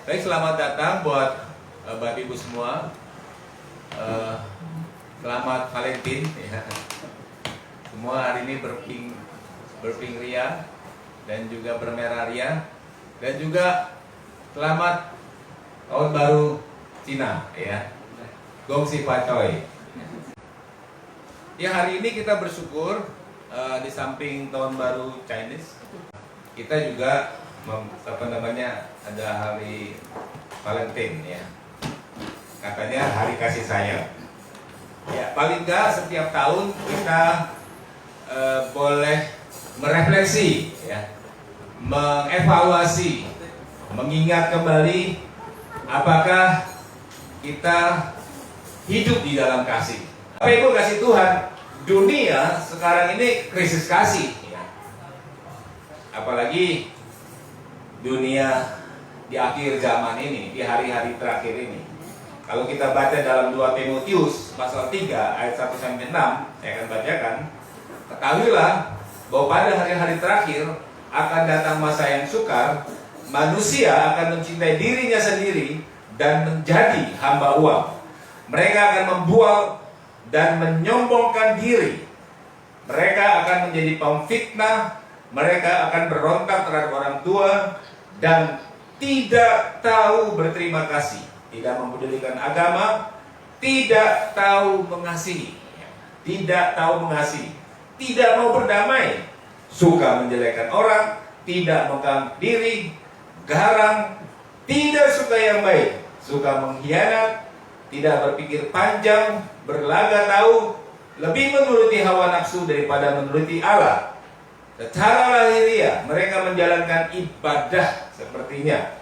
Baik, selamat datang buat Bapak Ibu semua. Selamat Valentine ya. Semua hari ini berpink ria dan juga bermerah ria, dan juga selamat tahun baru Cina ya. Gong Xi Fa Cai. Ya, hari ini kita bersyukur di samping tahun baru Chinese, kita juga ada hari Valentine ya. Katanya hari kasih sayang. Ya, paling enggak setiap tahun kita boleh merefleksi ya, mengevaluasi, mengingat kembali apakah kita hidup di dalam kasih. Bapak Ibu kasih Tuhan, dunia sekarang ini krisis kasih ya. Apalagi dunia di akhir zaman ini, di hari-hari terakhir ini. Kalau kita baca dalam 2 Timotius pasal 3 ayat 1-6, saya akan bacakan. Ketahuilah bahwa pada hari-hari terakhir akan datang masa yang sukar. Manusia akan mencintai dirinya sendiri dan menjadi hamba uang. Mereka akan membual dan menyombongkan diri. Mereka akan menjadi pemfitnah. Mereka akan berontak terhadap orang tua dan tidak tahu berterima kasih, tidak mempedulikan agama, tidak tahu mengasihi, tidak mau berdamai, suka menjelekkan orang, tidak megang diri, garang, tidak suka yang baik, suka mengkhianat, tidak berpikir panjang, berlaga tahu, lebih menuruti hawa nafsu daripada menuruti Allah. Secara lahiriah mereka menjalankan ibadah sepertinya,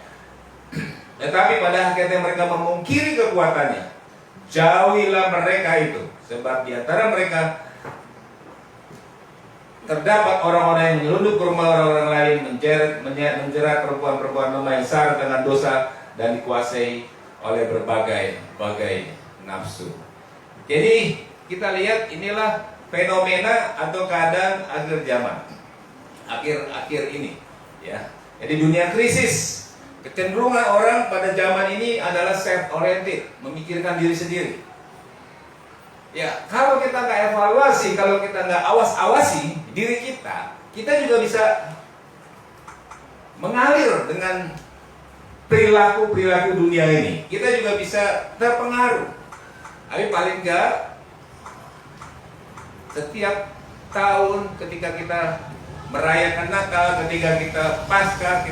tetapi pada hakikatnya mereka memungkiri kekuatannya. Jauhilah mereka itu, sebab di antara mereka terdapat orang-orang yang menyelundup ke rumah orang-orang lain, menjerat perempuan-perempuan lemah yang syarat dengan dosa dan dikuasai oleh berbagai nafsu. Jadi kita lihat, inilah fenomena atau keadaan akhir zaman, akhir ini ya. Jadi dunia krisis. Kecenderungan orang pada zaman ini adalah self-oriented, memikirkan diri sendiri. Ya, kalau kita nggak evaluasi, kalau kita nggak awasi diri kita juga bisa mengalir dengan perilaku dunia ini. Kita juga bisa terpengaruh. Tapi paling nggak setiap tahun ketika kita merayakan Natal, ketika kita Paskah,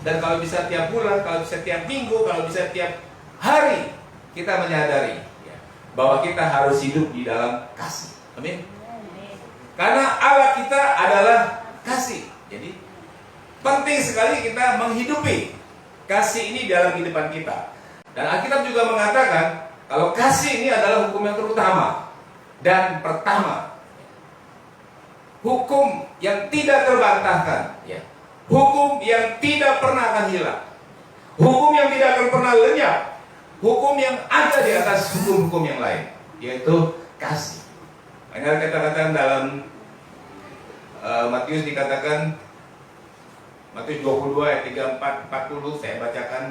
dan kalau bisa tiap bulan, kalau bisa tiap minggu, kalau bisa tiap hari, kita menyadari ya, bahwa kita harus hidup di dalam kasih. Amin. Karena Allah kita adalah kasih. Jadi penting sekali kita menghidupi kasih ini dalam kehidupan kita. Dan Alkitab juga mengatakan kalau kasih ini adalah hukum yang terutama dan pertama. Hukum yang tidak terbantahkan ya. Hukum yang tidak pernah akan hilang. Hukum yang tidak akan pernah lenyap. Hukum yang ada di atas hukum-hukum yang lain, yaitu kasih. Hanya kata-kata dalam Matius dikatakan, Matius 22 ayat 34-40, saya bacakan.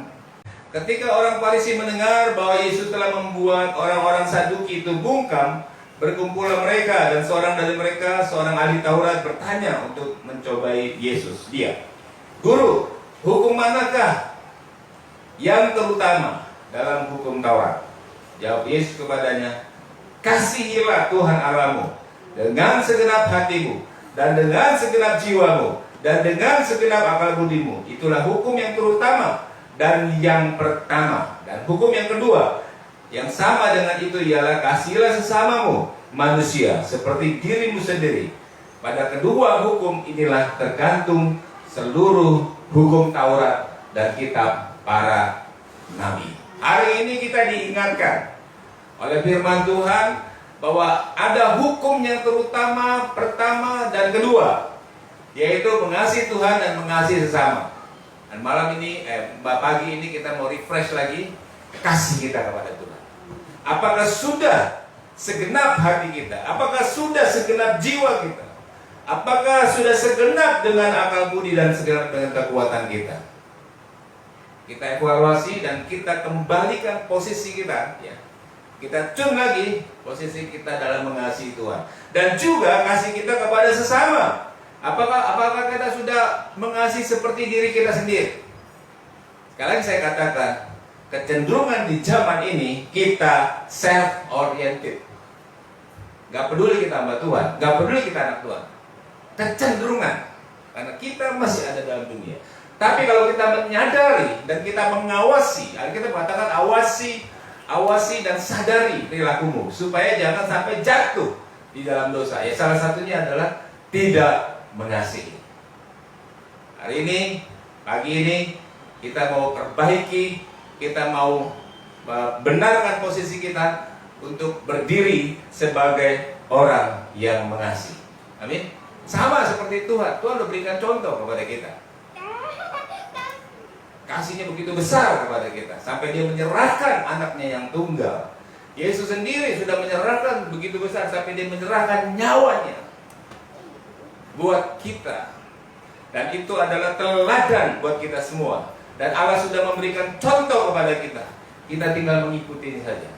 Ketika orang Farisi mendengar bahwa Yesus telah membuat orang-orang Saduki itu bungkam, berkumpullah mereka, dan seorang dari mereka, seorang ahli Taurat, bertanya untuk mencobai Yesus. Dia, Guru, hukum manakah yang terutama dalam hukum Taurat? Jawab Yesus kepadanya, kasihilah Tuhan Allahmu dengan segenap hatimu, dan dengan segenap jiwamu, dan dengan segenap akal budimu. Itulah hukum yang terutama dan yang pertama. Dan hukum yang kedua yang sama dengan itu ialah kasihilah sesamamu manusia seperti dirimu sendiri. Pada kedua hukum inilah tergantung seluruh hukum Taurat dan kitab para nabi. Hari ini kita diingatkan oleh firman Tuhan bahwa ada hukum yang terutama, pertama dan kedua, yaitu mengasihi Tuhan dan mengasihi sesama. Dan malam ini, pagi ini kita mau refresh lagi kasih kita kepada Tuhan. Apakah sudah segenap hati kita? Apakah sudah segenap jiwa kita? Apakah sudah segenap dengan akal budi dan segenap dengan kekuatan kita? Kita evaluasi dan kita kembalikan posisi kita, ya. Kita tune lagi posisi kita dalam mengasihi Tuhan. Dan juga kasih kita kepada sesama. Apakah kita sudah mengasihi seperti diri kita sendiri? Sekali lagi saya katakan, kecenderungan di zaman ini kita self-oriented. Gak peduli kita hamba Tuhan, gak peduli kita anak Tuhan. Kecenderungan, karena kita masih ada dalam dunia. Tapi kalau kita menyadari dan kita mengawasi, kita mengatakan awasi dan sadari perilakumu supaya jangan sampai jatuh di dalam dosa. Ya, salah satunya adalah tidak mengasihi. Hari ini, pagi ini kita mau perbaiki, kita mau benarkan posisi kita untuk berdiri sebagai orang yang mengasihi. Amin. Sama seperti Tuhan. Tuhan memberikan contoh kepada kita. Kasihnya begitu besar kepada kita sampai dia menyerahkan anaknya yang tunggal. Yesus sendiri sudah menyerahkan begitu besar sampai dia menyerahkan nyawanya buat kita. Dan itu adalah teladan buat kita semua. Dan Allah sudah memberikan contoh kepada kita. Kita tinggal mengikuti saja.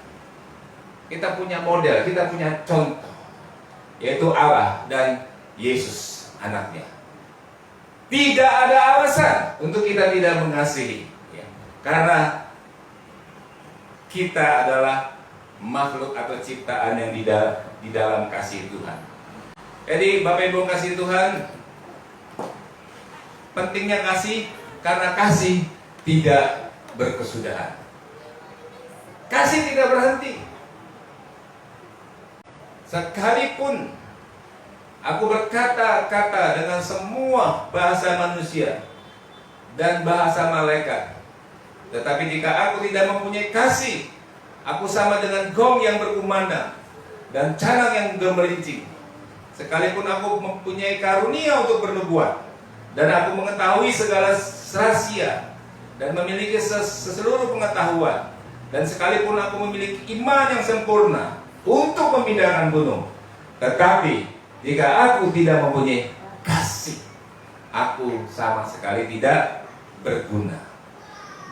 Kita punya model, kita punya contoh, yaitu Allah dan Yesus anaknya. Tidak ada alasan untuk kita tidak mengasihi, ya. Karena kita adalah makhluk atau ciptaan yang di dalam kasih Tuhan. Jadi Bapak Ibu kasih Tuhan, pentingnya kasih karena kasih tidak berkesudahan. Kasih tidak berhenti. Sekalipun aku berkata-kata dengan semua bahasa manusia dan bahasa malaikat, tetapi jika aku tidak mempunyai kasih, aku sama dengan gong yang berkumandang dan canang yang gemerincing. Sekalipun aku mempunyai karunia untuk bernubuat, dan aku mengetahui segala rahasia dan memiliki seluruh pengetahuan, dan sekalipun aku memiliki iman yang sempurna untuk memindahkan gunung, tetapi jika aku tidak mempunyai kasih, aku sama sekali tidak berguna.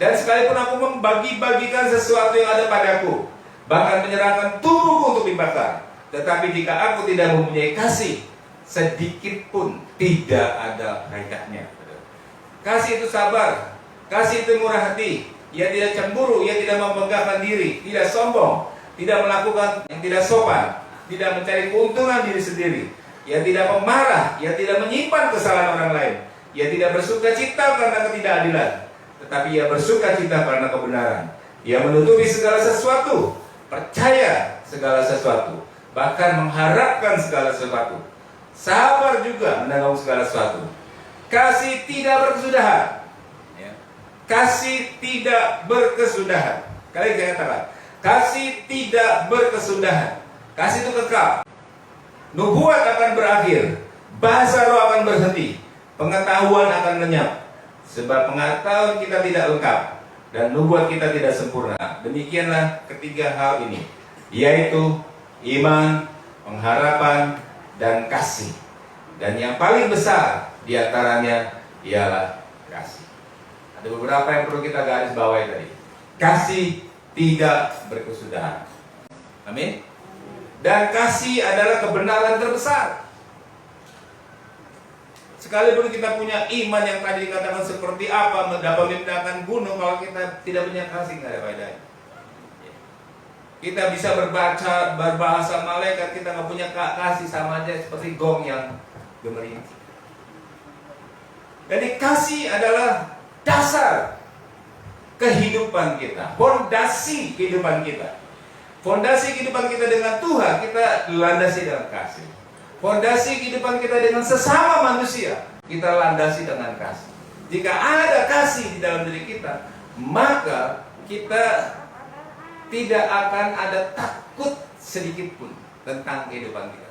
Dan sekalipun aku membagi-bagikan sesuatu yang ada padaku, bahkan menyerahkan tubuhku untuk dibakar, tetapi jika aku tidak mempunyai kasih, sedikit pun tidak ada faedahnya. Kasih itu sabar, kasih itu murah hati, ia tidak cemburu, ia tidak membanggakan diri, tidak sombong, tidak melakukan yang tidak sopan, tidak mencari keuntungan diri sendiri. Ia tidak memarah, ia tidak menyimpan kesalahan orang lain. Ia tidak bersuka cita karena ketidakadilan, tetapi ia bersuka cita karena kebenaran. Ia menutupi segala sesuatu, percaya segala sesuatu, bahkan mengharapkan segala sesuatu. Sabar juga menanggung segala sesuatu. Kasih tidak berkesudahan. Ya. Kasih tidak berkesudahan. Kali saya katakan, kasih tidak berkesudahan. Kasih itu kekal. Nubuat akan berakhir, bahasa roh akan berhenti, pengetahuan akan lenyap. Sebab pengetahuan kita tidak lengkap dan nubuat kita tidak sempurna. Demikianlah ketiga hal ini, yaitu iman, pengharapan, dan kasih. Dan yang paling besar diantaranya ialah kasih. Ada beberapa yang perlu kita garis bawahi tadi. Kasih tidak berkesudahan. Amin. Dan kasih adalah kebenaran terbesar. Sekalipun kita punya iman yang tadi dikatakan seperti apa, dapat memindahkan gunung, kalau kita tidak punya kasih, nggak ada faedahnya. Kita bisa berbahasa malaikat, kita nggak punya kasih, sama aja seperti gong yang gemerincing. Jadi kasih adalah dasar kehidupan kita, fondasi kehidupan kita. Fondasi kehidupan kita dengan Tuhan, kita landasi dengan kasih. Fondasi kehidupan kita dengan sesama manusia, kita landasi dengan kasih. Jika ada kasih di dalam diri kita, maka kita tidak akan ada takut sedikit pun tentang kehidupan kita.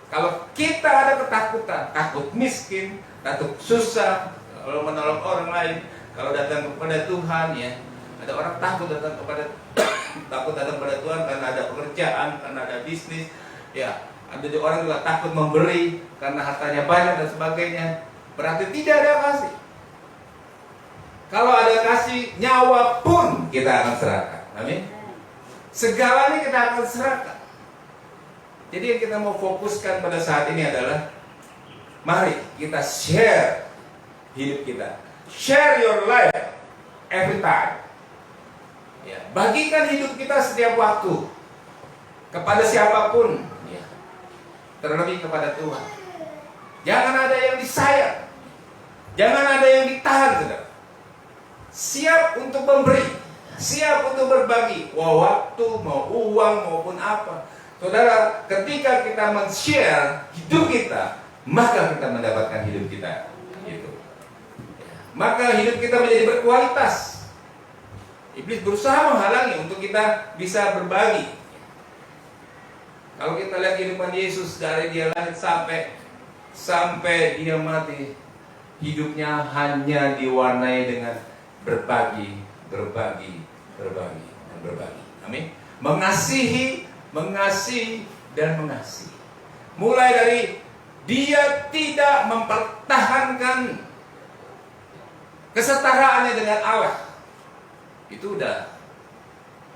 Kalau kita ada ketakutan, takut miskin, takut susah, kalau menolong orang lain, kalau datang kepada Tuhan, ya, ada orang takut datang kepada Tuhan karena ada pekerjaan, karena ada bisnis, ya. Ada orang juga takut memberi karena hartanya banyak dan sebagainya. Berarti tidak ada kasih. Kalau ada kasih, nyawa pun kita akan serahkan. Amin. Segalanya kita akan serahkan. Jadi yang kita mau fokuskan pada saat ini adalah, mari kita share hidup kita. Share your life every time. Ya, bagikan hidup kita setiap waktu kepada siapapun, ya, terlebih kepada Tuhan. Jangan ada yang disayang, jangan ada yang ditahan, saudara. Siap untuk memberi, siap untuk berbagi, mau waktu, mau uang, maupun apa. Saudara, ketika kita men-share hidup kita, maka kita mendapatkan hidup kita. Gitu. Maka hidup kita menjadi berkualitas. Iblis berusaha menghalangi untuk kita bisa berbagi. Kalau kita lihat kehidupan Yesus dari dia lahir sampai dia mati, hidupnya hanya diwarnai dengan berbagi, dan berbagi. Amin. Mengasihi, dan mengasihi. Mulai dari dia tidak mempertahankan kesetaraannya dengan Allah. Itu udah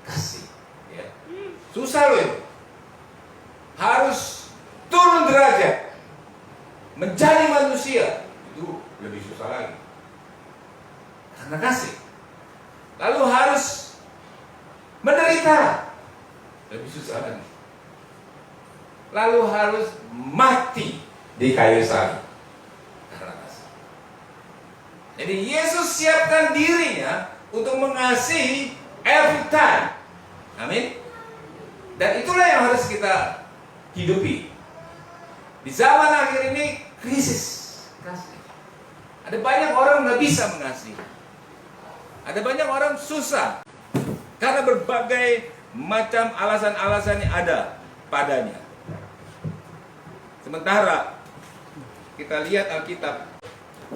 kasih, ya. Susah loh itu. Harus turun derajat menjadi manusia, itu lebih susah lagi. Karena kasih. Lalu harus menderita, lebih susah lagi. Lalu harus mati di kayu salib karena kasih. Jadi Yesus siapkan dirinya untuk mengasihi every time. Amin. Dan itulah yang harus kita hidupi. Di zaman akhir ini krisis kasih. Ada banyak orang nggak bisa mengasihi. Ada banyak orang susah karena berbagai macam alasan-alasan yang ada padanya. Sementara kita lihat Alkitab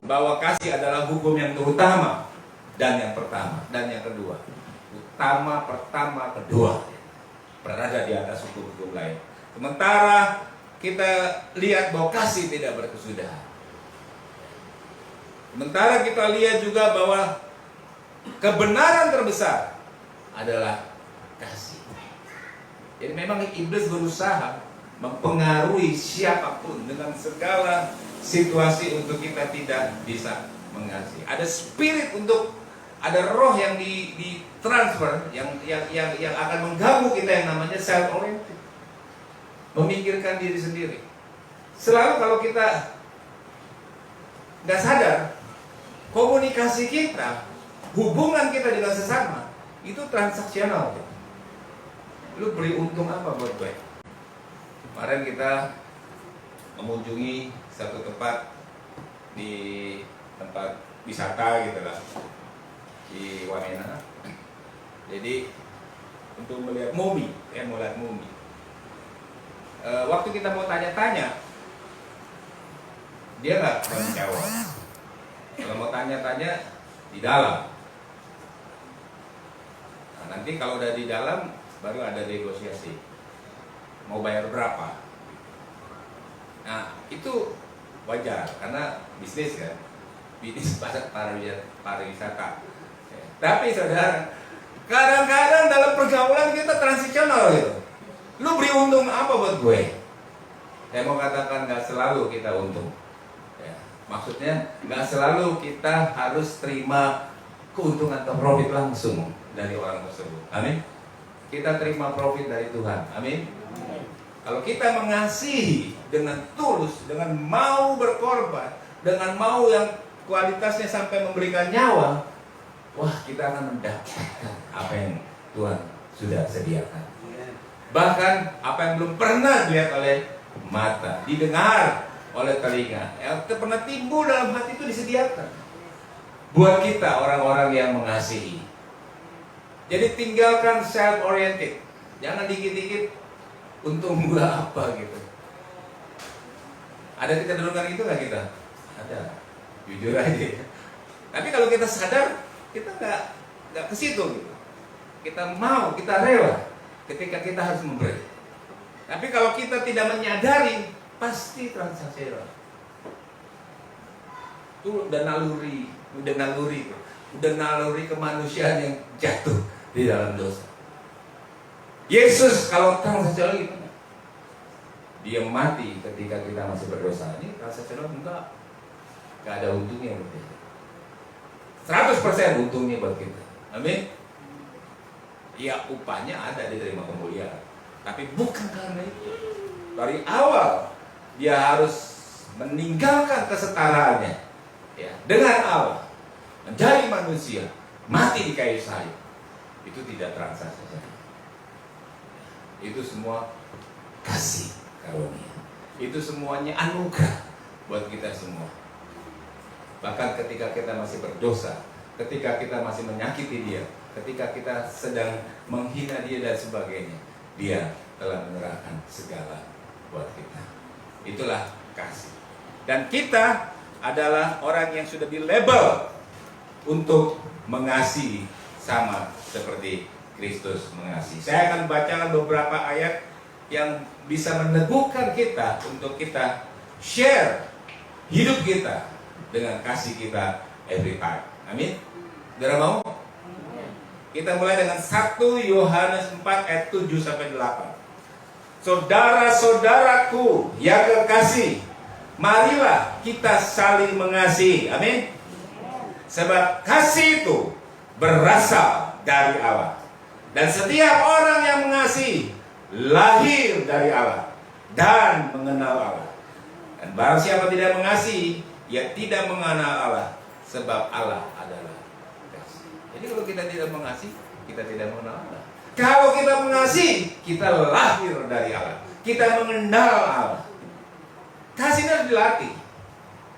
bahwa kasih adalah hukum yang terutama dan yang pertama dan yang kedua. Utama, pertama, kedua, berada di atas hukum-hukum lain. Sementara kita lihat bahwa kasih tidak berkesudahan. Sementara kita lihat juga bahwa kebenaran terbesar adalah kasih. Jadi memang iblis berusaha mempengaruhi siapapun dengan segala situasi untuk kita tidak bisa mengasihi. Ada spirit untuk, ada roh yang di transfer yang akan mengganggu kita yang namanya self oriented, memikirkan diri sendiri. Selalu kalau kita nggak sadar, komunikasi kita, hubungan kita dengan sesama itu transaksional. Lu beri untung apa buat gue? Kemarin kita mengunjungi satu tempat di tempat wisata gitu lah di Wamena. Jadi untuk melihat mumi, mau lihat mumi. Waktu kita mau tanya-tanya, dia nggak menjawab. Kalau mau tanya-tanya di dalam. Nah, nanti kalau udah di dalam baru ada negosiasi. Mau bayar berapa? Nah, itu wajar karena bisnis kan. Bisnis pariwisata. Tapi saudara, kadang-kadang dalam pergaulan kita transisional gitu. Lu beri untung apa buat gue? Saya mau katakan gak selalu kita untung. Maksudnya nggak selalu kita harus terima keuntungan atau profit langsung dari orang tersebut. Amin. Kita terima profit dari Tuhan. Amin. Kalau kita mengasihi dengan tulus, dengan mau berkorban, dengan mau yang kualitasnya sampai memberikan nyawa, wah, kita akan mendapatkan apa yang Tuhan sudah sediakan. Bahkan apa yang belum pernah dilihat oleh mata, didengar oleh telinga, yang pernah timbul dalam hati itu disediakan buat kita orang-orang yang mengasihi. Jadi tinggalkan self oriented, jangan dikit-dikit untung gua apa gitu. Ada kecenderungan itu nggak kita? Ada, jujur aja. Tapi kalau kita sadar, kita nggak ke situ gitu. Kita mau, kita rela ketika kita harus memberi. Tapi kalau kita tidak menyadari, pasti transaksional. Itu udah naluri itu. Udah naluri kemanusiaan yang jatuh di dalam dosa. Yesus kalau transaksional gimana? Dia mati ketika kita masih berdosa. Ini transaksional enggak ada untungnya buat kita. 100% untungnya buat kita. Amin. Ya, upahnya ada, diterima kemuliaan. Tapi bukan karena itu. Dari awal dia harus meninggalkan kesetaraannya, ya, dengan Allah, menjadi manusia, mati di kayu salib. Itu tidak transaksi. Itu semua kasih karunia. Itu semuanya anugerah buat kita semua. Bahkan ketika kita masih berdosa, ketika kita masih menyakiti dia, ketika kita sedang menghina dia dan sebagainya, dia telah menyerahkan segala buat kita. Itulah kasih. Dan kita adalah orang yang sudah dilabel untuk mengasihi sama seperti Kristus mengasihi. Saya akan bacakan beberapa ayat yang bisa meneguhkan kita untuk kita share hidup kita dengan kasih kita every time. Amin. Saudara mau? Kita mulai dengan 1 Yohanes 4 ayat 7 sampai 8. Saudara-saudaraku yang kekasih, marilah kita saling mengasihi. Amin. Sebab kasih itu berasal dari Allah. Dan setiap orang yang mengasihi lahir dari Allah dan mengenal Allah. Dan barang siapa tidak mengasihi, ia tidak mengenal Allah, sebab Allah adalah kasih. Jadi kalau kita tidak mengasihi, kita tidak mengenal Allah. Kalau kita mengasihi, kita lahir dari Allah. Kita mengenal Allah. Kasih harus dilatih.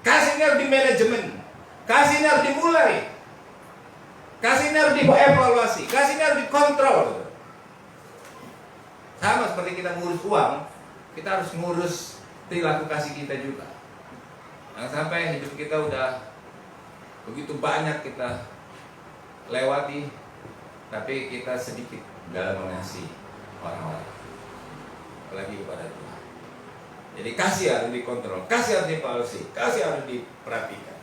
Kasih harus dimanajemen. Kasih harus dimulai. Kasih harus dievaluasi. Kasih harus dikontrol. Sama seperti kita ngurus uang, kita harus ngurus perilaku kasih kita juga. Jangan sampai hidup kita udah begitu banyak kita lewati, tapi kita sedikit dalam mengasihi orang-orang, apalagi kepada Tuhan. Jadi kasih harus dikontrol, kasih harus dievaluasi, kasih harus diperhatikan.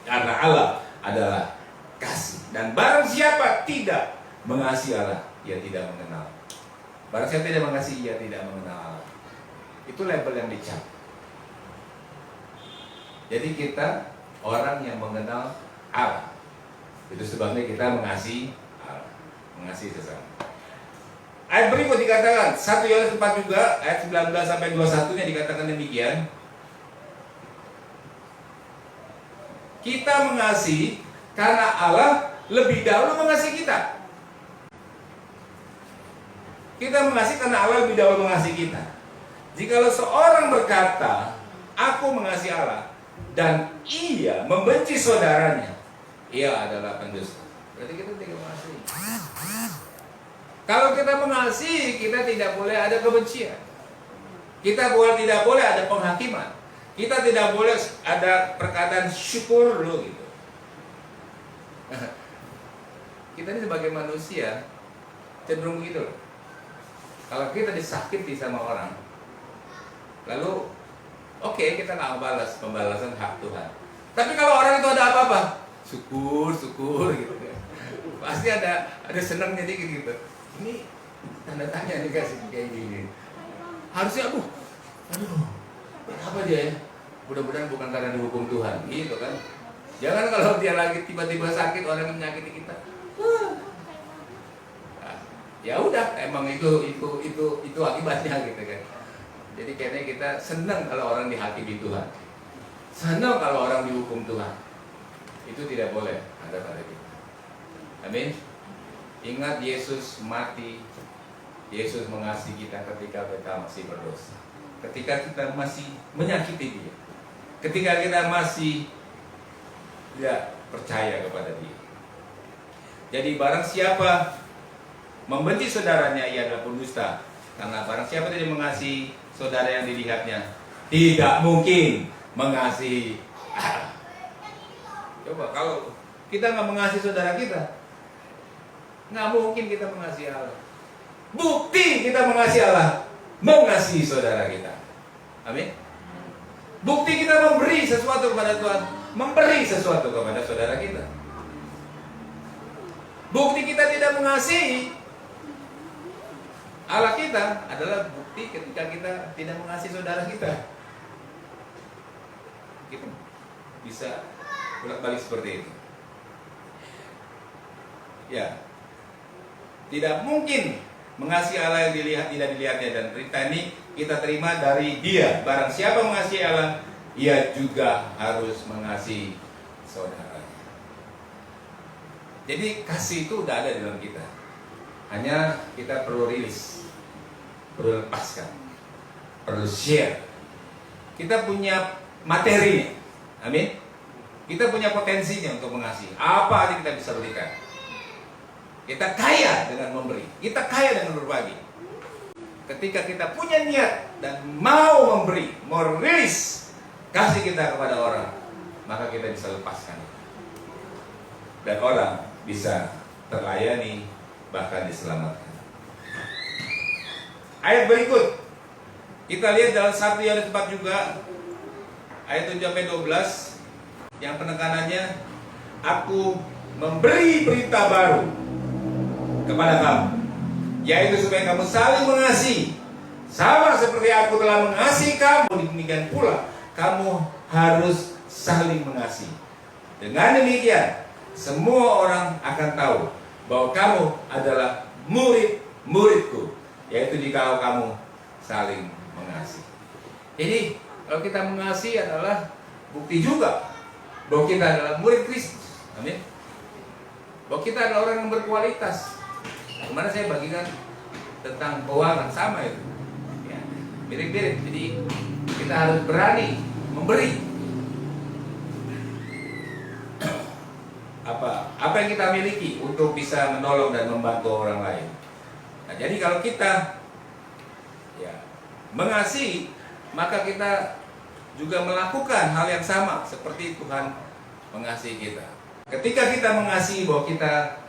Karena Allah adalah kasih. Dan barang siapa tidak mengasihi Allah, ia tidak mengenal. Barang siapa tidak mengasihi, ia tidak mengenal Allah. Itu label yang dicap. Jadi kita orang yang mengenal Allah. Itu sebabnya kita mengasihi Allah, mengasihi sesama. Ayat berikut dikatakan 1 Yohanes 4 juga ayat 19 sampai 21-nya dikatakan demikian. Kita mengasihi karena Allah lebih dahulu mengasihi kita. Kita mengasihi karena Allah lebih dahulu mengasihi kita. Jikalau seorang berkata, aku mengasihi Allah, dan ia membenci saudaranya, ia adalah pendusta. Berarti kita tidak mengasihi. Kalau kita mengasihi, kita tidak boleh ada kebencian. Kita tidak boleh ada penghakiman. Kita tidak boleh ada perkataan syukur dulu gitu. Kita ini sebagai manusia cenderung begitu loh. Kalau kita disakiti sama orang, lalu oke, kita nggak balas pembalasan hak Tuhan. Tapi kalau orang itu ada apa-apa, syukur gitu kan. Pasti ada senangnya dikit gitu. Ini tanda tanya nih kasih kayak gini. Harusnya aduh, apa dia ya? Mudah-mudahan bukan karena dihukum Tuhan, gitu kan? Jangan kalau dia lagi tiba-tiba sakit, orang yang menyakiti kita. Nah, ya udah, emang itu akibatnya gitu kan. Jadi kayaknya kita senang kalau orang dihakimi Tuhan, senang kalau orang dihukum Tuhan. Itu tidak boleh ada pada kita. Amin. Ingat Yesus mati, Yesus mengasihi kita ketika kita masih berdosa, ketika kita masih menyakiti dia, ketika kita masih tidak percaya kepada dia. Jadi barang siapa membenci saudaranya, ia adalah pendusta. Karena barang siapa tidak mengasihi saudara yang dilihatnya, tidak mungkin mengasihi Allah. Coba kalau kita nggak mengasihi saudara kita, nggak mungkin kita mengasihi Allah. Bukti kita mengasihi Allah, mengasihi saudara kita. Amin. Bukti kita memberi sesuatu kepada Tuhan, memberi sesuatu kepada saudara kita. Bukti kita tidak mengasihi Allah kita adalah bukti ketika kita tidak mengasihi saudara kita. Kita bisa bolak-balik seperti itu. Ya, tidak mungkin mengasihi Allah yang dilihat tidak dilihatnya, dan perintah ini kita terima dari Dia. Barang siapa mengasihi Allah, ia juga harus mengasihi saudaranya. Jadi kasih itu udah ada di dalam kita. Hanya kita perlu rilis, perlu lepaskan, perlu share. Kita punya materinya, amin. Kita punya potensinya untuk mengasihi. Apa yang kita bisa berikan? Kita kaya dengan memberi, kita kaya dengan berbagi. Ketika kita punya niat dan mau memberi, mau rilis kasih kita kepada orang, maka kita bisa lepaskan. Dan orang bisa terlayani, bahkan diselamatkan. Ayat berikut kita lihat dalam 1 Yohanes 4 juga, ayat 7-12, yang penekanannya, aku memberi berita baru kepada kamu, yaitu supaya kamu saling mengasihi, sama seperti aku telah mengasihi kamu, demikian pula kamu harus saling mengasihi. Dengan demikian semua orang akan tahu bahwa kamu adalah murid-muridku, yaitu jika kamu saling mengasihi. Jadi kalau kita mengasihi adalah bukti juga bahwa kita adalah murid Kristus. Amin. Bahwa kita adalah orang yang berkualitas. Kemarin saya bagikan tentang keuangan, sama itu. Ya, mirip-mirip. Jadi kita harus berani memberi. Apa yang kita miliki untuk bisa menolong dan membantu orang lain. Nah, jadi kalau kita mengasihi, maka kita juga melakukan hal yang sama seperti Tuhan mengasihi kita. Ketika kita mengasihi, bahwa kita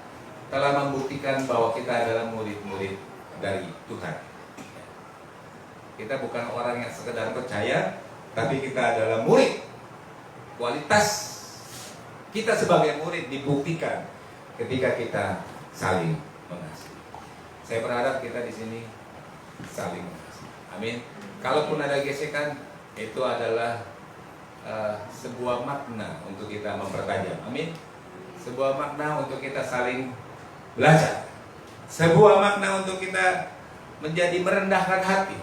telah membuktikan bahwa kita adalah murid-murid dari Tuhan. Kita bukan orang yang sekedar percaya, tapi kita adalah murid. Kualitas kita sebagai murid dibuktikan ketika kita saling mengasihi. Saya berharap kita di sini saling mengasihi. Amin. Kalaupun ada gesekan, itu adalah sebuah makna untuk kita mempertajam. Amin. Sebuah makna untuk kita saling belajar. Sebuah makna untuk kita menjadi merendahkan hati.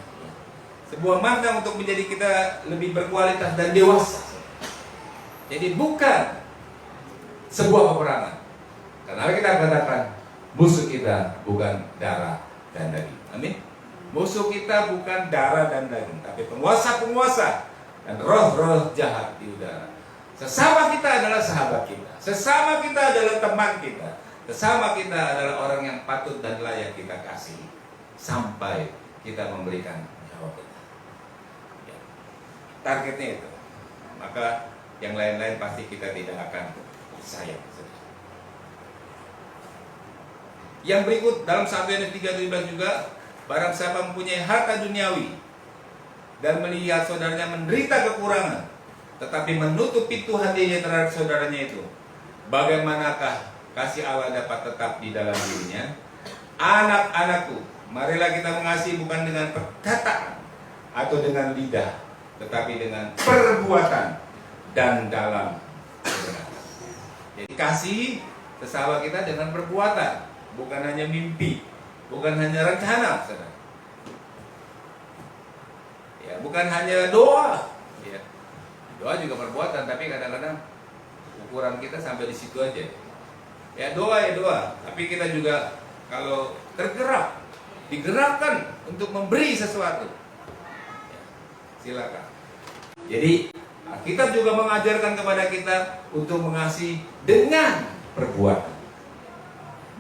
Sebuah makna untuk menjadi kita lebih berkualitas dan dewasa. Jadi bukan sebuah peperangan. Karena kita katakan musuh kita bukan darah dan daging. Amin. Musuh kita bukan darah dan daging, tapi penguasa-penguasa dan roh-roh jahat di udara. Sesama kita adalah sahabat kita. Sesama kita adalah teman kita. Sesama kita adalah orang yang patut dan layak kita kasih sampai kita memberikan nyawa kita. Ya. Targetnya itu. Maka yang lain-lain pasti kita tidak akan sayang. Yang berikut dalam 1 Yohanes 3:17 juga, barang siapa mempunyai harta duniawi dan melihat saudaranya menderita kekurangan, tetapi menutup pintu hatinya terhadap saudaranya itu, bagaimanakah kasih Allah dapat tetap di dalam dirinya? Anak-anakku, marilah kita mengasihi bukan dengan perkataan atau dengan lidah, tetapi dengan perbuatan dan dalam kebenaran. Jadi kasih sesama kita dengan perbuatan, bukan hanya mimpi, bukan hanya rencana, saudara. Ya, bukan hanya doa. Ya. Doa juga perbuatan, tapi kadang-kadang ukuran kita sampai di situ aja. Ya doa, tapi kita juga kalau tergerak, digerakkan untuk memberi sesuatu, ya, silakan. Jadi kita juga mengajarkan kepada kita untuk mengasihi dengan perbuatan.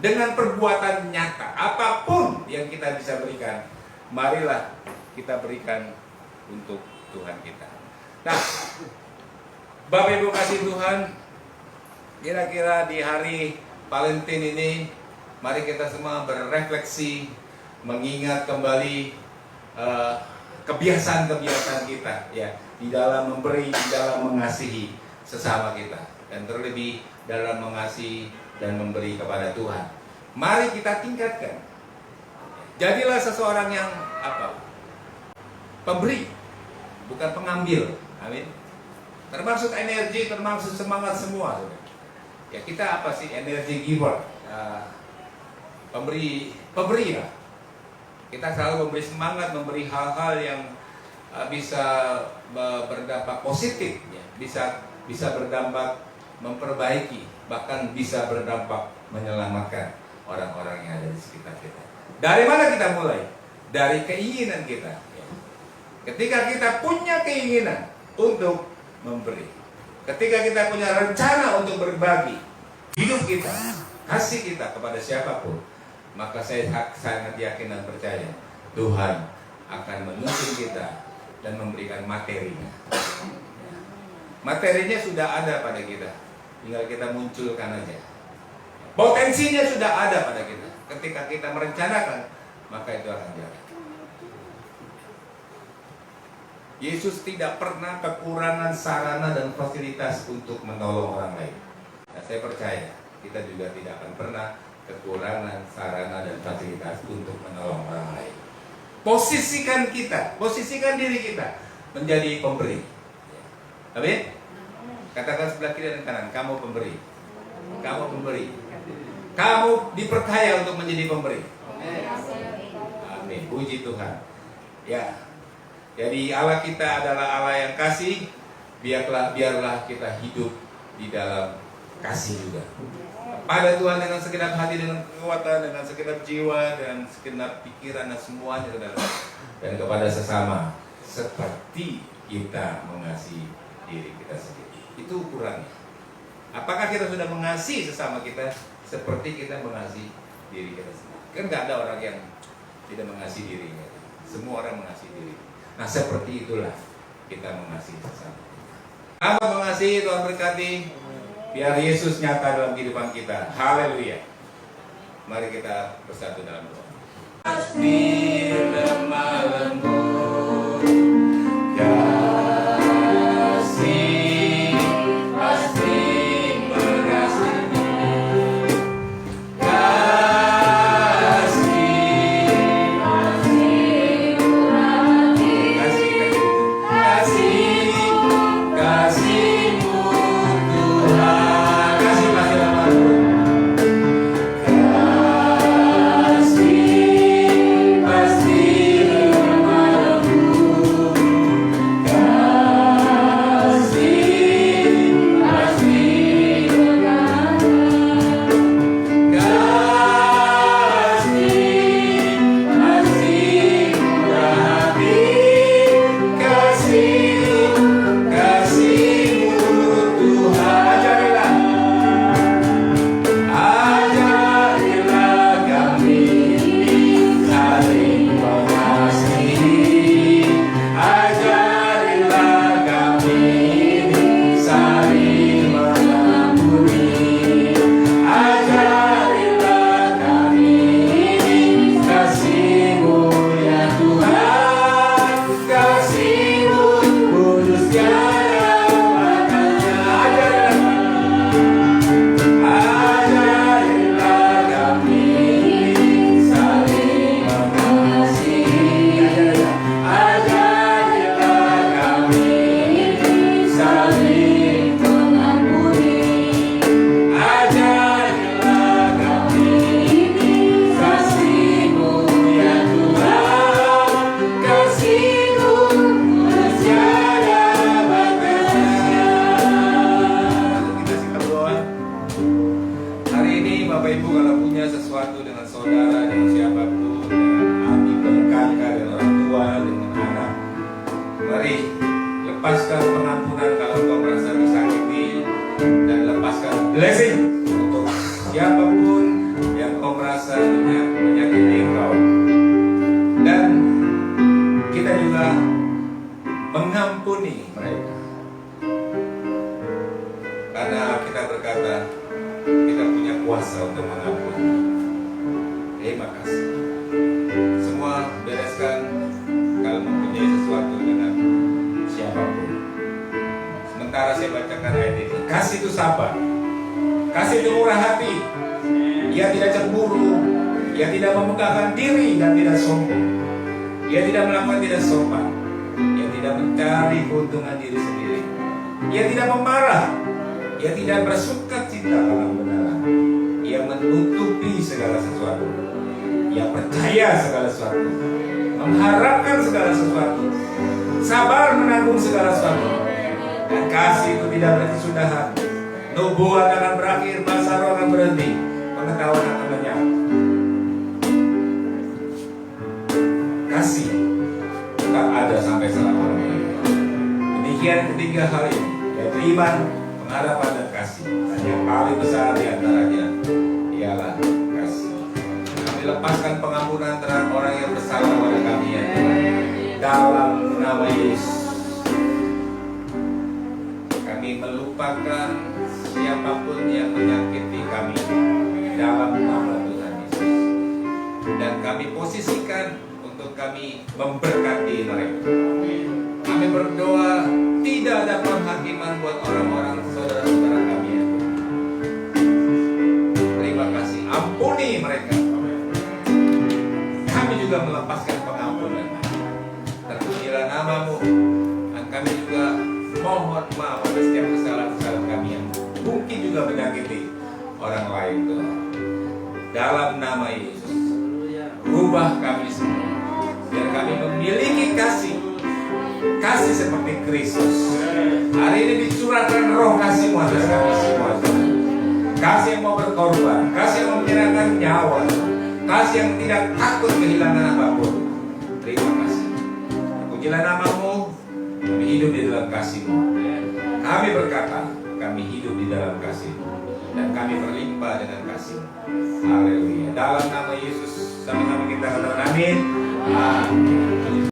Dengan perbuatan nyata, apapun yang kita bisa berikan, marilah kita berikan untuk Tuhan kita. Nah, Bapak Ibu kasih Tuhan, kira-kira di hari Valentine ini, mari kita semua berefleksi, mengingat kembali kebiasaan-kebiasaan kita, ya, di dalam memberi, di dalam mengasihi sesama kita, dan terlebih dalam mengasihi dan memberi kepada Tuhan. Mari kita tingkatkan. Jadilah seseorang yang pemberi, bukan pengambil. Amin. Termasuk energi, termasuk semangat semua. Ya, kita apa sih? Energi giver. Pemberi lah. Kita selalu memberi semangat, memberi hal-hal yang bisa berdampak positif, ya. bisa berdampak memperbaiki, bahkan bisa berdampak menyelamatkan orang-orang yang ada di sekitar kita. Dari mana kita mulai? Dari keinginan kita. Ya. Ketika kita punya keinginan untuk memberi, ketika kita punya rencana untuk berbagi hidup kita, kasih kita kepada siapapun, maka saya sangat yakin dan percaya Tuhan akan menuntun kita dan memberikan materinya. Materinya sudah ada pada kita, tinggal kita munculkan aja. Potensinya sudah ada pada kita. Ketika kita merencanakan, maka itu akan jalan. Yesus tidak pernah kekurangan sarana dan fasilitas untuk menolong orang lain. Nah, saya percaya kita juga tidak akan pernah kekurangan sarana dan fasilitas untuk menolong orang lain. Posisikan diri kita menjadi pemberi. Amin. Katakan sebelah kiri dan kanan, kamu pemberi. Kamu pemberi. Kamu dipercaya untuk menjadi pemberi. Amin. Puji Tuhan. Ya. Jadi Allah kita adalah Allah yang kasih. Biarlah kita hidup di dalam kasih juga. Pada Tuhan dengan segenap hati, dengan kekuatan, dengan segenap jiwa, dan segenap pikiran dan semuanya, dan kepada sesama seperti kita mengasihi diri kita sendiri. Itu ukurannya. Apakah kita sudah mengasihi sesama kita seperti kita mengasihi diri kita sendiri? Kan nggak ada orang yang tidak mengasihi dirinya. Semua orang mengasihi diri. Nah, seperti itulah kita mengasihi sesama. Apa mengasihi? Tuhan berkati. Biar Yesus nyata dalam kehidupan kita. Haleluya. Mari kita bersatu dalam doa. Pasti lemah lembut, kasih pasti mengasihi, kasihmu Tuhan, kasih pasti lemah lembut. lepaskan pengampunan kalau kau merasa disakiti, dan lepaskan blessing untuk siapapun yang kau merasa menyakiti engkau. Dan kita juga mengampuni mereka, karena kita berkata kita punya kuasa untuk mengampuni. Terima kasih. Semua bereskan kalau mempunyai sesuatu dengan siapapun. Sementara saya bacakan ayat ini. Kasih itu sabar. Kasih itu murah hati. Ia tidak cemburu. Ia tidak memegahkan diri dan tidak sombong. Ia tidak melakukan tidak sopan. Ia tidak mencari keuntungan diri sendiri. Ia tidak memarah. Ia tidak bersuka cita dalam kebenaran. Ia menutupi segala sesuatu. Ia percaya segala sesuatu. Mengharapkan segala sesuatu. Sabar menanggung segala sesuatu. Dan kasih itu tidak berkesudahan. Nubuat akan berakhir, masa roh akan berhenti, pengetahuan akan lenyap. Kasih tetap ada sampai selama-lamanya. Demikian ketiga hal ini, yaitu iman, pengharapan, dan kasih. Dan yang paling besar di antaranya ialah kasih. Kami lepaskan pengampunan terhadap orang yang bersalah pada kami, ya Tuhan, dalam nama Yesus. Kami melupakan siapapun yang menyakiti kami dalam nama Tuhan Yesus. Dan kami posisikan untuk kami memberkati mereka. Kami berdoa tidak ada penghakiman buat orang-orang saudara-saudara kami, ya Tuhan. Terima kasih, ampuni mereka. Kami juga melepaskan pengampunan. Terpujilah nama-Mu. Dan kami juga mohon maaf atas setiap kesalahan-kesalahan kami yang mungkin juga menyakiti orang lain, Tuhan. Dalam nama Yesus, ubah kami semua, biar kami memiliki kasih seperti Kristus. Hari ini dicurahkan roh kasih-Mu atas kami semua, Tuhan. Kasih yang mau berkorban, kasih yang mau menyerahkan nyawa, kasih yang tidak takut kehilangan apapun. Terima kasih. Pujilah nama-Mu. Kami hidup di dalam kasih-Mu. Kami berkata, kami hidup di dalam kasih-Mu, dan kami berlimpah dengan kasih-Mu. Haleluya. Dalam nama Yesus, sama-sama kita katakan amin. Amin.